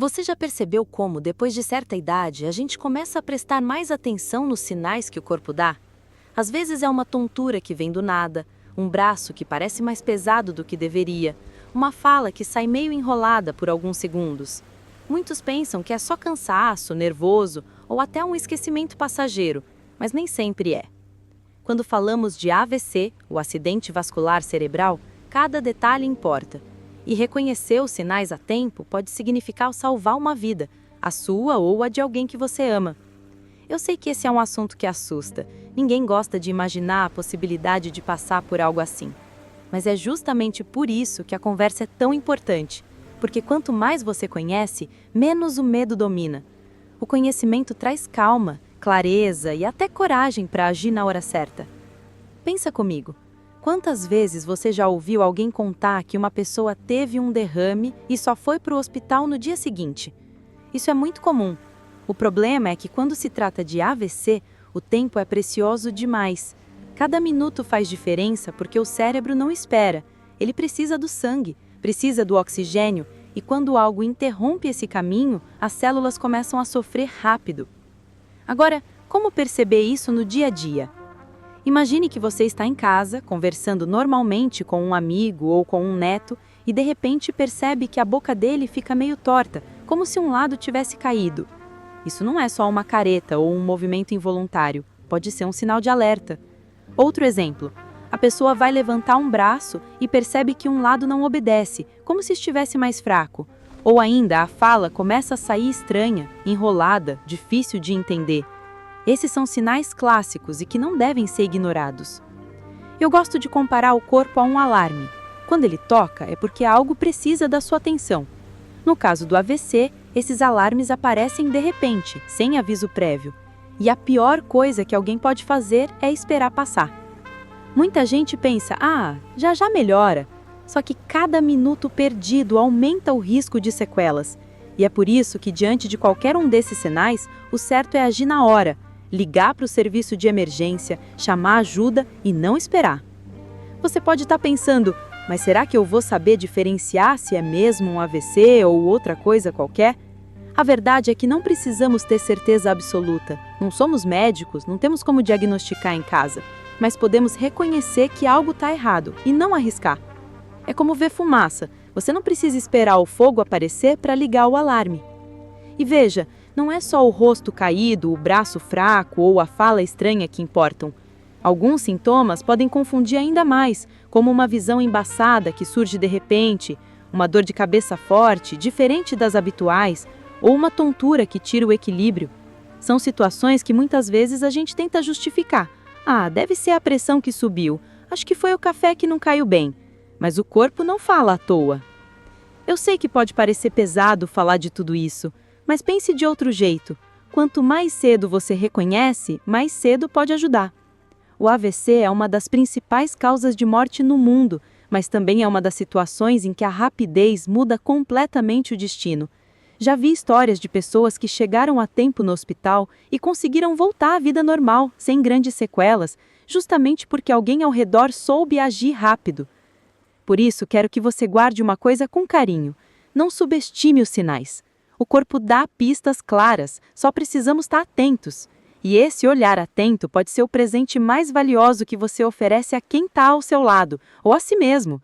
Você já percebeu como, depois de certa idade, a gente começa a prestar mais atenção nos sinais que o corpo dá? Às vezes é uma tontura que vem do nada, um braço que parece mais pesado do que deveria, uma fala que sai meio enrolada por alguns segundos. Muitos pensam que é só cansaço, nervoso ou até um esquecimento passageiro, mas nem sempre é. Quando falamos de AVC, o acidente vascular cerebral, cada detalhe importa. E reconhecer os sinais a tempo pode significar salvar uma vida, a sua ou a de alguém que você ama. Eu sei que esse é um assunto que assusta. Ninguém gosta de imaginar a possibilidade de passar por algo assim. Mas é justamente por isso que a conversa é tão importante. Porque quanto mais você conhece, menos o medo domina. O conhecimento traz calma, clareza e até coragem para agir na hora certa. Pensa comigo. Quantas vezes você já ouviu alguém contar que uma pessoa teve um derrame e só foi para o hospital no dia seguinte? Isso é muito comum. O problema é que quando se trata de AVC, o tempo é precioso demais. Cada minuto faz diferença porque o cérebro não espera. Ele precisa do sangue, precisa do oxigênio, e quando algo interrompe esse caminho, as células começam a sofrer rápido. Agora, como perceber isso no dia a dia? Imagine que você está em casa, conversando normalmente com um amigo ou com um neto, e de repente percebe que a boca dele fica meio torta, como se um lado tivesse caído. Isso não é só uma careta ou um movimento involuntário, pode ser um sinal de alerta. Outro exemplo, a pessoa vai levantar um braço e percebe que um lado não obedece, como se estivesse mais fraco. Ou ainda, a fala começa a sair estranha, enrolada, difícil de entender. Esses são sinais clássicos e que não devem ser ignorados. Eu gosto de comparar o corpo a um alarme. Quando ele toca, é porque algo precisa da sua atenção. No caso do AVC, esses alarmes aparecem de repente, sem aviso prévio. E a pior coisa que alguém pode fazer é esperar passar. Muita gente pensa, já melhora. Só que cada minuto perdido aumenta o risco de sequelas. E é por isso que, diante de qualquer um desses sinais, o certo é agir na hora. Ligar para o serviço de emergência, chamar ajuda e não esperar. Você pode estar pensando, mas será que eu vou saber diferenciar se é mesmo um AVC ou outra coisa qualquer? A verdade é que não precisamos ter certeza absoluta. Não somos médicos, não temos como diagnosticar em casa, mas podemos reconhecer que algo está errado e não arriscar. É como ver fumaça. Você não precisa esperar o fogo aparecer para ligar o alarme. E veja, não é só o rosto caído, o braço fraco ou a fala estranha que importam. Alguns sintomas podem confundir ainda mais, como uma visão embaçada que surge de repente, uma dor de cabeça forte, diferente das habituais, ou uma tontura que tira o equilíbrio. São situações que muitas vezes a gente tenta justificar. Deve ser a pressão que subiu, acho que foi o café que não caiu bem. Mas o corpo não fala à toa. Eu sei que pode parecer pesado falar de tudo isso, mas pense de outro jeito. Quanto mais cedo você reconhece, mais cedo pode ajudar. O AVC é uma das principais causas de morte no mundo, mas também é uma das situações em que a rapidez muda completamente o destino. Já vi histórias de pessoas que chegaram a tempo no hospital e conseguiram voltar à vida normal, sem grandes sequelas, justamente porque alguém ao redor soube agir rápido. Por isso, quero que você guarde uma coisa com carinho. Não subestime os sinais. O corpo dá pistas claras, só precisamos estar atentos. E esse olhar atento pode ser o presente mais valioso que você oferece a quem está ao seu lado, ou a si mesmo.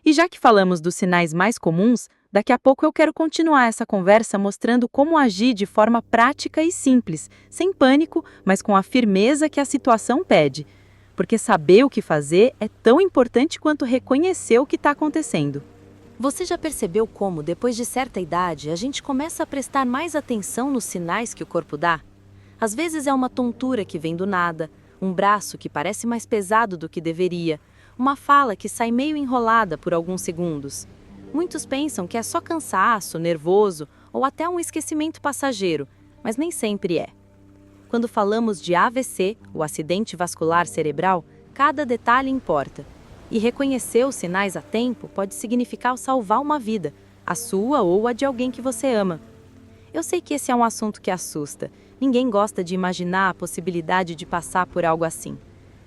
E já que falamos dos sinais mais comuns, daqui a pouco eu quero continuar essa conversa mostrando como agir de forma prática e simples, sem pânico, mas com a firmeza que a situação pede. Porque saber o que fazer é tão importante quanto reconhecer o que está acontecendo. Você já percebeu como, depois de certa idade, a gente começa a prestar mais atenção nos sinais que o corpo dá? Às vezes é uma tontura que vem do nada, um braço que parece mais pesado do que deveria, uma fala que sai meio enrolada por alguns segundos. Muitos pensam que é só cansaço, nervoso ou até um esquecimento passageiro, mas nem sempre é. Quando falamos de AVC, o acidente vascular cerebral, cada detalhe importa. E reconhecer os sinais a tempo pode significar salvar uma vida, a sua ou a de alguém que você ama. Eu sei que esse é um assunto que assusta. Ninguém gosta de imaginar a possibilidade de passar por algo assim.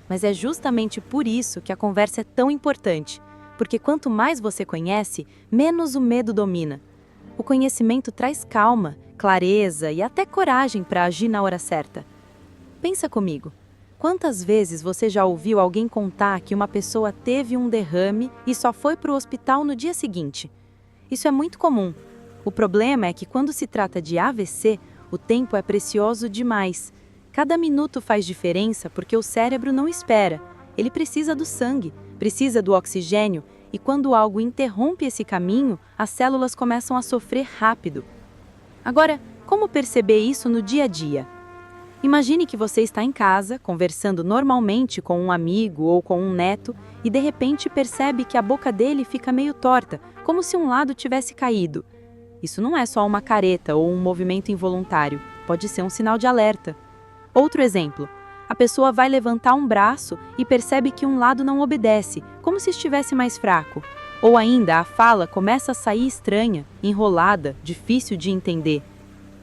Mas é justamente por isso que a conversa é tão importante. Porque quanto mais você conhece, menos o medo domina. O conhecimento traz calma, clareza e até coragem para agir na hora certa. Pensa comigo. Quantas vezes você já ouviu alguém contar que uma pessoa teve um derrame e só foi para o hospital no dia seguinte? Isso é muito comum. O problema é que quando se trata de AVC, o tempo é precioso demais. Cada minuto faz diferença porque o cérebro não espera. Ele precisa do sangue, precisa do oxigênio, e quando algo interrompe esse caminho, as células começam a sofrer rápido. Agora, como perceber isso no dia a dia? Imagine que você está em casa, conversando normalmente com um amigo ou com um neto, e de repente percebe que a boca dele fica meio torta, como se um lado tivesse caído. Isso não é só uma careta ou um movimento involuntário, pode ser um sinal de alerta. Outro exemplo, a pessoa vai levantar um braço e percebe que um lado não obedece, como se estivesse mais fraco. Ou ainda, a fala começa a sair estranha, enrolada, difícil de entender.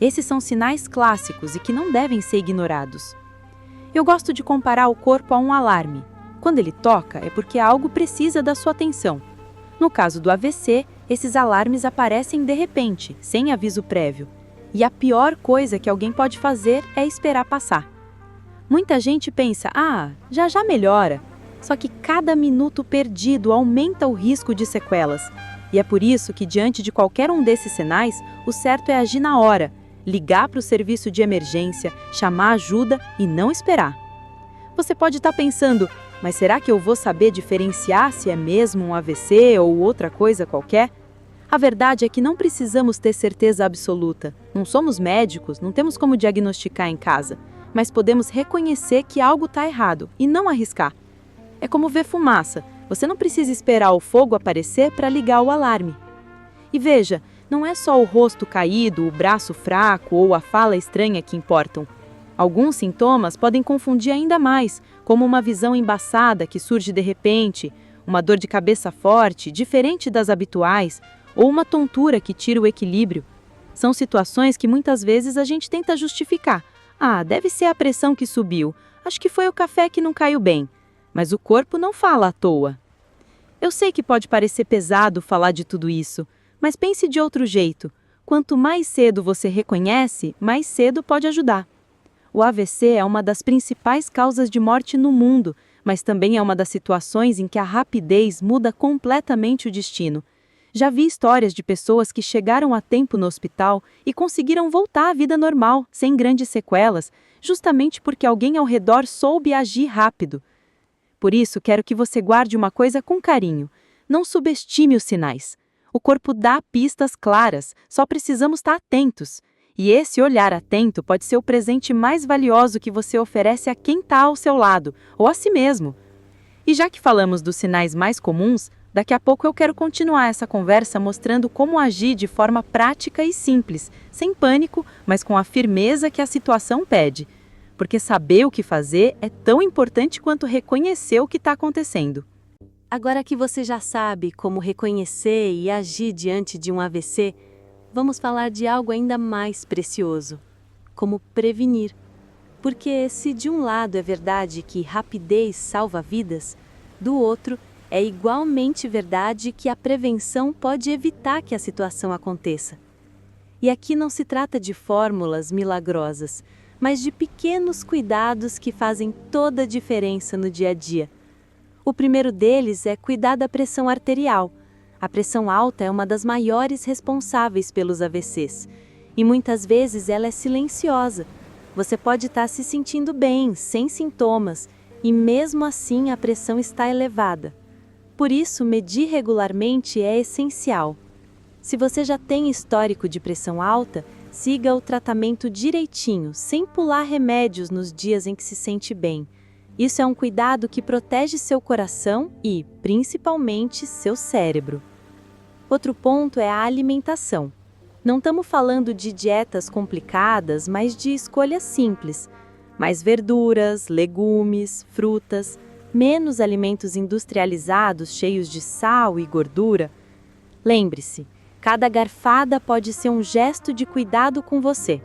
Esses são sinais clássicos e que não devem ser ignorados. Eu gosto de comparar o corpo a um alarme. Quando ele toca, é porque algo precisa da sua atenção. No caso do AVC, esses alarmes aparecem de repente, sem aviso prévio. E a pior coisa que alguém pode fazer é esperar passar. Muita gente pensa, já melhora. Só que cada minuto perdido aumenta o risco de sequelas. E é por isso que, diante de qualquer um desses sinais, o certo é agir na hora, ligar para o serviço de emergência, chamar ajuda e não esperar. Você pode estar pensando, mas será que eu vou saber diferenciar se é mesmo um AVC ou outra coisa qualquer? A verdade é que não precisamos ter certeza absoluta. Não somos médicos, não temos como diagnosticar em casa, mas podemos reconhecer que algo está errado e não arriscar. É como ver fumaça. Você não precisa esperar o fogo aparecer para ligar o alarme. E veja, não é só o rosto caído, o braço fraco ou a fala estranha que importam. Alguns sintomas podem confundir ainda mais, como uma visão embaçada que surge de repente, uma dor de cabeça forte, diferente das habituais, ou uma tontura que tira o equilíbrio. São situações que muitas vezes a gente tenta justificar. Deve ser a pressão que subiu, acho que foi o café que não caiu bem. Mas o corpo não fala à toa. Eu sei que pode parecer pesado falar de tudo isso, mas pense de outro jeito. Quanto mais cedo você reconhece, mais cedo pode ajudar. O AVC é uma das principais causas de morte no mundo, mas também é uma das situações em que a rapidez muda completamente o destino. Já vi histórias de pessoas que chegaram a tempo no hospital e conseguiram voltar à vida normal, sem grandes sequelas, justamente porque alguém ao redor soube agir rápido. Por isso, quero que você guarde uma coisa com carinho. Não subestime os sinais. O corpo dá pistas claras, só precisamos estar atentos. E esse olhar atento pode ser o presente mais valioso que você oferece a quem está ao seu lado, ou a si mesmo. E já que falamos dos sinais mais comuns, daqui a pouco eu quero continuar essa conversa mostrando como agir de forma prática e simples, sem pânico, mas com a firmeza que a situação pede. Porque saber o que fazer é tão importante quanto reconhecer o que está acontecendo. Agora que você já sabe como reconhecer e agir diante de um AVC, vamos falar de algo ainda mais precioso: como prevenir. Porque se de um lado é verdade que rapidez salva vidas, do outro é igualmente verdade que a prevenção pode evitar que a situação aconteça. E aqui não se trata de fórmulas milagrosas, mas de pequenos cuidados que fazem toda a diferença no dia a dia. O primeiro deles é cuidar da pressão arterial. A pressão alta é uma das maiores responsáveis pelos AVCs, e muitas vezes ela é silenciosa. Você pode estar se sentindo bem, sem sintomas, e mesmo assim a pressão está elevada. Por isso, medir regularmente é essencial. Se você já tem histórico de pressão alta, siga o tratamento direitinho, sem pular remédios nos dias em que se sente bem. Isso é um cuidado que protege seu coração e, principalmente, seu cérebro. Outro ponto é a alimentação. Não estamos falando de dietas complicadas, mas de escolhas simples. Mais verduras, legumes, frutas, menos alimentos industrializados cheios de sal e gordura. Lembre-se, cada garfada pode ser um gesto de cuidado com você.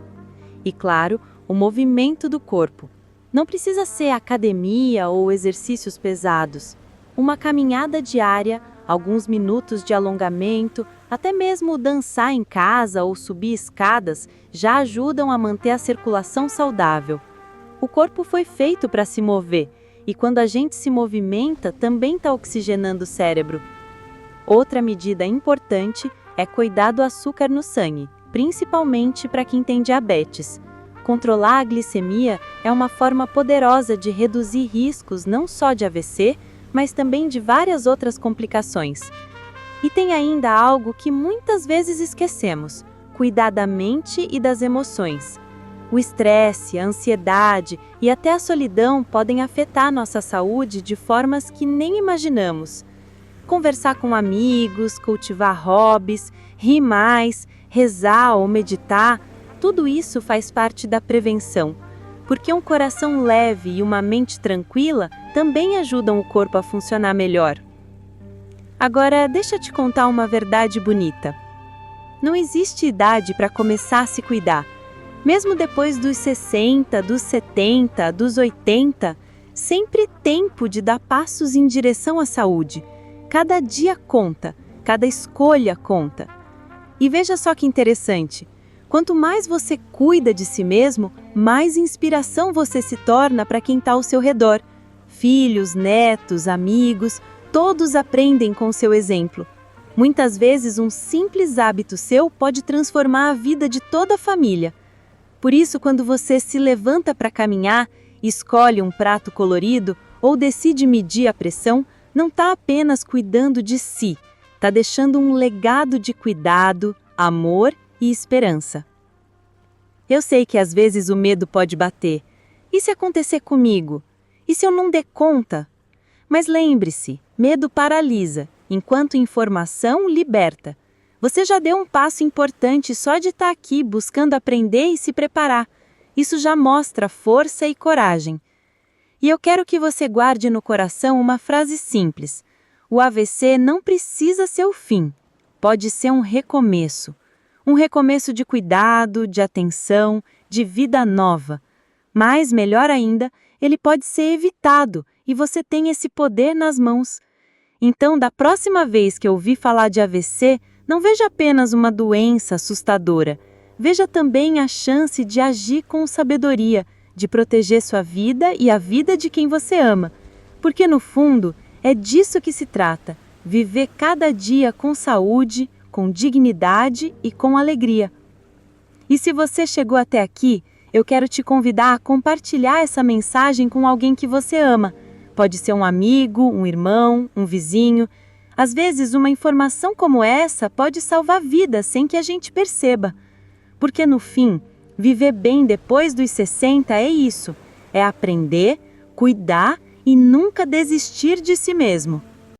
E claro, o movimento do corpo. Não precisa ser academia ou exercícios pesados. Uma caminhada diária, alguns minutos de alongamento, Até mesmo dançar em casa ou subir escadas já ajudam a manter a circulação saudável. O corpo foi feito para se mover, e quando a gente se movimenta, também está oxigenando o cérebro. Outra medida importante é cuidar do açúcar no sangue, principalmente para quem tem diabetes. Controlar a glicemia é uma forma poderosa de reduzir riscos não só de AVC, mas também de várias outras complicações. E tem ainda algo que muitas vezes esquecemos: cuidar da mente e das emoções. O estresse, a ansiedade e até a solidão podem afetar nossa saúde de formas que nem imaginamos. Conversar com amigos, cultivar hobbies, rir mais, rezar ou meditar, tudo isso faz parte da prevenção, porque um coração leve e uma mente tranquila também ajudam o corpo a funcionar melhor. Agora, deixa eu te contar uma verdade bonita. Não existe idade para começar a se cuidar. Mesmo depois dos 60, dos 70, dos 80, sempre é tempo de dar passos em direção à saúde. Cada dia conta, cada escolha conta. E veja só que interessante, quanto mais você cuida de si mesmo, mais inspiração você se torna para quem está ao seu redor. Filhos, netos, amigos, todos aprendem com o seu exemplo. Muitas vezes um simples hábito seu pode transformar a vida de toda a família. Por isso, quando você se levanta para caminhar, escolhe um prato colorido ou decide medir a pressão, não está apenas cuidando de si, está deixando um legado de cuidado, amor e esperança. Eu sei que às vezes o medo pode bater. E se acontecer comigo? E se eu não der conta? Mas lembre-se, medo paralisa, enquanto informação liberta. Você já deu um passo importante só de estar aqui buscando aprender e se preparar. Isso já mostra força e coragem. E eu quero que você guarde no coração uma frase simples: o AVC não precisa ser o fim, pode ser um recomeço. Um recomeço de cuidado, de atenção, de vida nova. Mas, melhor ainda, ele pode ser evitado e você tem esse poder nas mãos. Então, da próxima vez que ouvir falar de AVC, não veja apenas uma doença assustadora. Veja também a chance de agir com sabedoria, de proteger sua vida e a vida de quem você ama. Porque, no fundo, é disso que se trata: viver cada dia com saúde, com dignidade e com alegria. E se você chegou até aqui, eu quero te convidar a compartilhar essa mensagem com alguém que você ama. Pode ser um amigo, um irmão, um vizinho. Às vezes, uma informação como essa pode salvar vidas sem que a gente perceba. Porque, no fim, viver bem depois dos 60 é isso: é aprender, cuidar e nunca desistir de si mesmo.